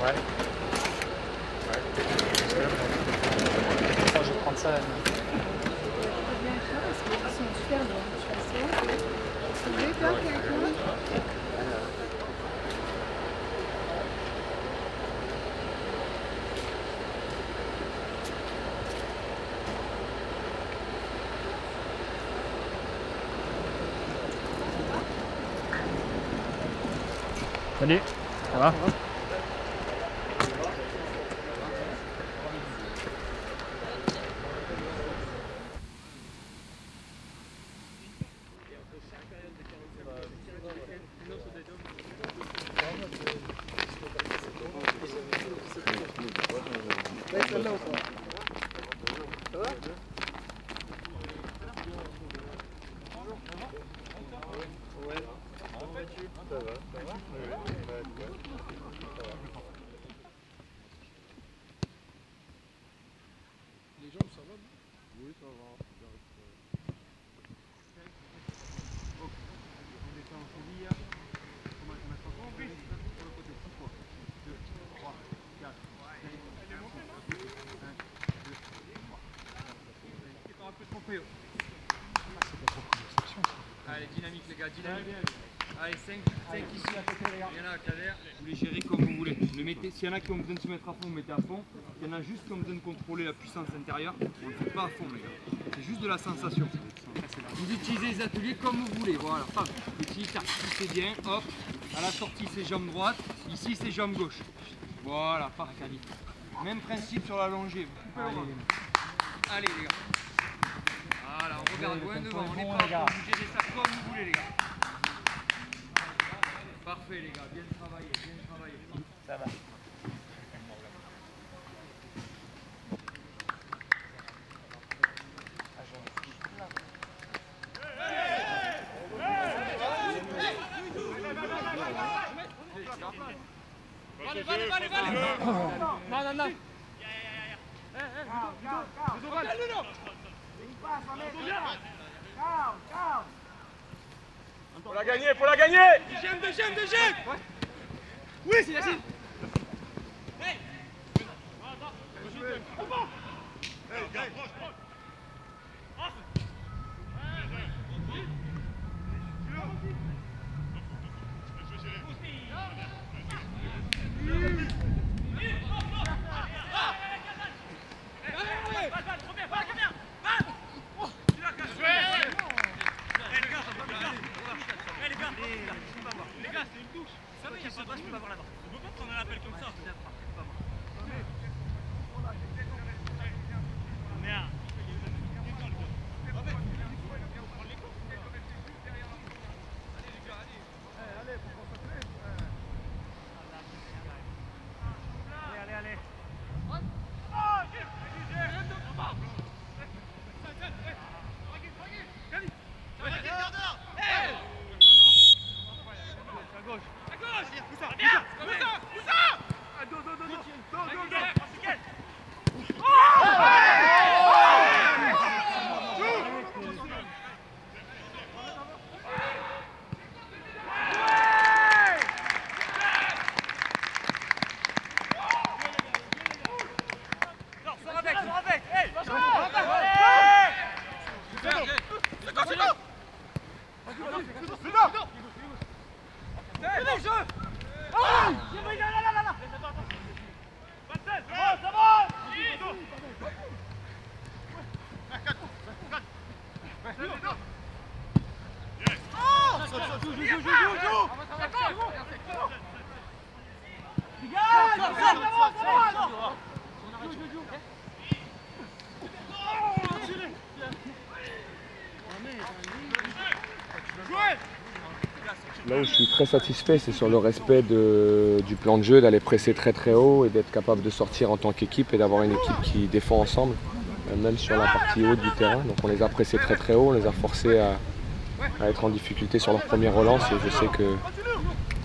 Ouais. Attends, je vais prendre ça. Ils sont super bons, je suis assez. Vous voulez toi qui est avec moi? Salut, ça va? Les jambes, ça va? Oui, ça va. On était en cheville. Comment tu mets ça? On met sur le côté. 6 fois. 2, 3, 4, 5, 6, 1, 2, 3. Tu t'en as plus trompé. Allez, dynamique les gars, dynamique. Allez, 5 ici. Il y en a à Calais. Vous les gérez comme vous voulez. S'il y en a qui ont besoin de se mettre à fond, vous mettez à fond. Il y en a juste qui ont besoin de contrôler la puissance intérieure. On ne le fait pas à fond les gars. C'est juste de la sensation. Vous utilisez les ateliers comme vous voulez. Voilà. Ici, c'est bien. Hop. À la sortie, c'est jambe droite. Ici, c'est jambe gauche. Voilà. Parfait. Même principe sur la longée. Allez les gars. Voilà, on regarde loin devant. On n'est pas à fond. Vous gérez ça comme vous voulez les gars. Parfait les gars, bien travaillé, bien travaillé. Ça va. Non. Faut la gagner. Deuxième. Oui, c'est Yacine. Hey. Les gars, c'est une touche. Ça va, il n'y a pas de touche, je peux pas avoir là-bas. On peut pas prendre un appel comme ça. Merde. Allez, faut concentrer. Allez. Là où je suis très satisfait, c'est sur le respect du plan de jeu, d'aller presser très très haut et d'être capable de sortir en tant qu'équipe et d'avoir une équipe qui défend ensemble, même sur la partie haute du terrain. Donc on les a pressés très très haut, on les a forcés à être en difficulté sur leur première relance et je sais que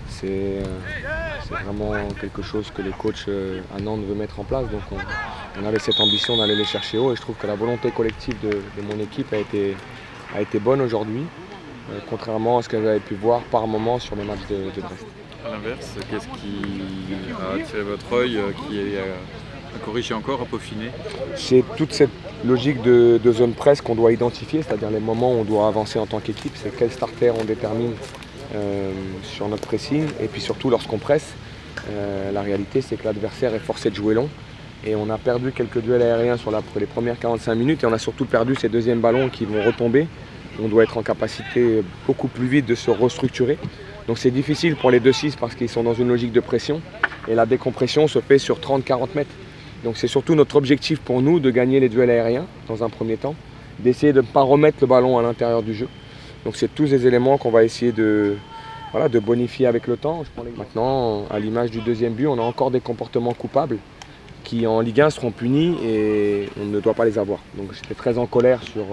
c'est vraiment quelque chose que les coachs à Nantes veulent mettre en place. Donc on avait cette ambition d'aller les chercher haut et je trouve que la volonté collective de mon équipe a été bonne aujourd'hui. Contrairement à ce que j'avais pu voir par moment sur les matchs de Brest. À l'inverse, qu'est-ce qui a attiré votre œil, qui est à corriger encore, à peaufiner? C'est toute cette logique de zone presse qu'on doit identifier, c'est-à-dire les moments où on doit avancer en tant qu'équipe, c'est quel starter on détermine sur notre pressing, et puis surtout lorsqu'on presse, la réalité c'est que l'adversaire est forcé de jouer long, et on a perdu quelques duels aériens sur les premières 45 minutes, et on a surtout perdu ces deuxièmes ballons qui vont retomber. On doit être en capacité beaucoup plus vite de se restructurer. Donc c'est difficile pour les 2-6 parce qu'ils sont dans une logique de pression, et la décompression se fait sur 30-40 mètres. Donc c'est surtout notre objectif pour nous de gagner les duels aériens dans un premier temps, d'essayer de ne pas remettre le ballon à l'intérieur du jeu. Donc c'est tous les éléments qu'on va essayer de bonifier avec le temps. Maintenant, à l'image du deuxième but, on a encore des comportements coupables qui en Ligue 1 seront punis et on ne doit pas les avoir. Donc j'étais très en colère sur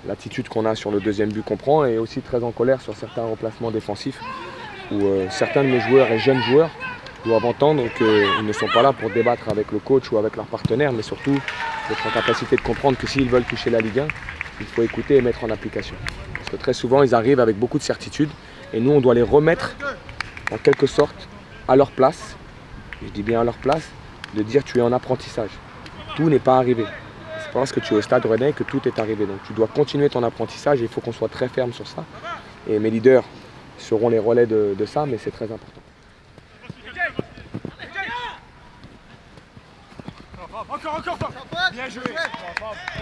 l'attitude qu'on a sur le deuxième but qu'on prend, et aussi très en colère sur certains remplacements défensifs où certains de mes joueurs et jeunes joueurs doivent entendre qu'ils ne sont pas là pour débattre avec le coach ou avec leur partenaire, mais surtout d'être en capacité de comprendre que s'ils veulent toucher la Ligue 1, il faut écouter et mettre en application. Parce que très souvent, ils arrivent avec beaucoup de certitude, et nous, on doit les remettre en quelque sorte à leur place, je dis bien à leur place, de dire tu es en apprentissage. Tout n'est pas arrivé. C'est pas parce que tu es au Stade Rennais que tout est arrivé. Donc tu dois continuer ton apprentissage, et il faut qu'on soit très ferme sur ça. Et mes leaders seront les relais de ça, mais c'est très important. Encore bien joué.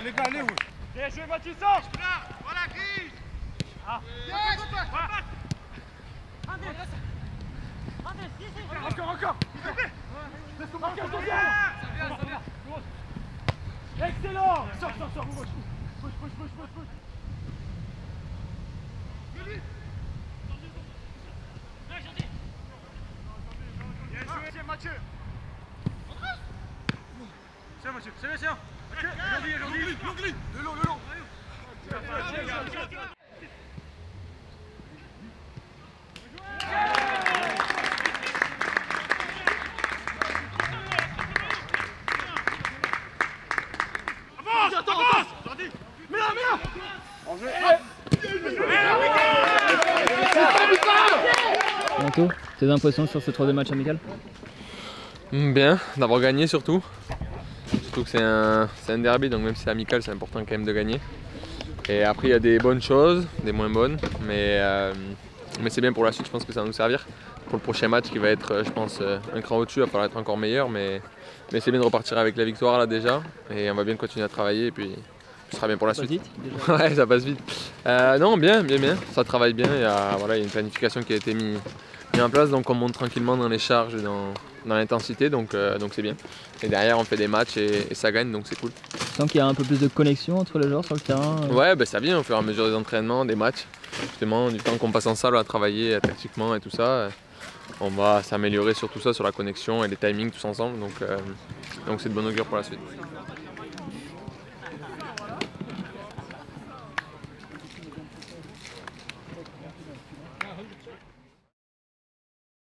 Les gars, allez où? Bien joué, Mathis. Voilà, Gris. Encore. Excellent. Sors. Bouge. Bien joué, Mathieu. C'est Mathieu. Aujourd'hui. Le long. Avance. Mets là. Manteau, tes impressions sur ce troisième match amical? Bien, d'avoir gagné surtout. Surtout que c'est un derby, donc même si c'est amical, c'est important quand même de gagner. Et après il y a des bonnes choses, des moins bonnes, mais c'est bien pour la suite, je pense que ça va nous servir. Pour le prochain match qui va être, je pense, un cran au-dessus, il va falloir être encore meilleur, mais c'est bien de repartir avec la victoire là déjà, et on va bien continuer à travailler, et puis ce sera bien pour la suite. Vite, déjà. Ouais, ça passe vite. Non, bien, ça travaille bien, il y a une planification qui a été mise en place, donc on monte tranquillement dans les charges et dans l'intensité, donc c'est bien. Et derrière on fait des matchs et ça gagne, donc c'est cool. Tu sens qu'il y a un peu plus de connexion entre les joueurs sur le terrain? Ouais, ça vient au fur et à mesure des entraînements, des matchs, justement, du temps qu'on passe en salle à travailler tactiquement et tout ça. On va s'améliorer sur tout ça, sur la connexion et les timings tous ensemble, donc c'est de bon augure pour la suite.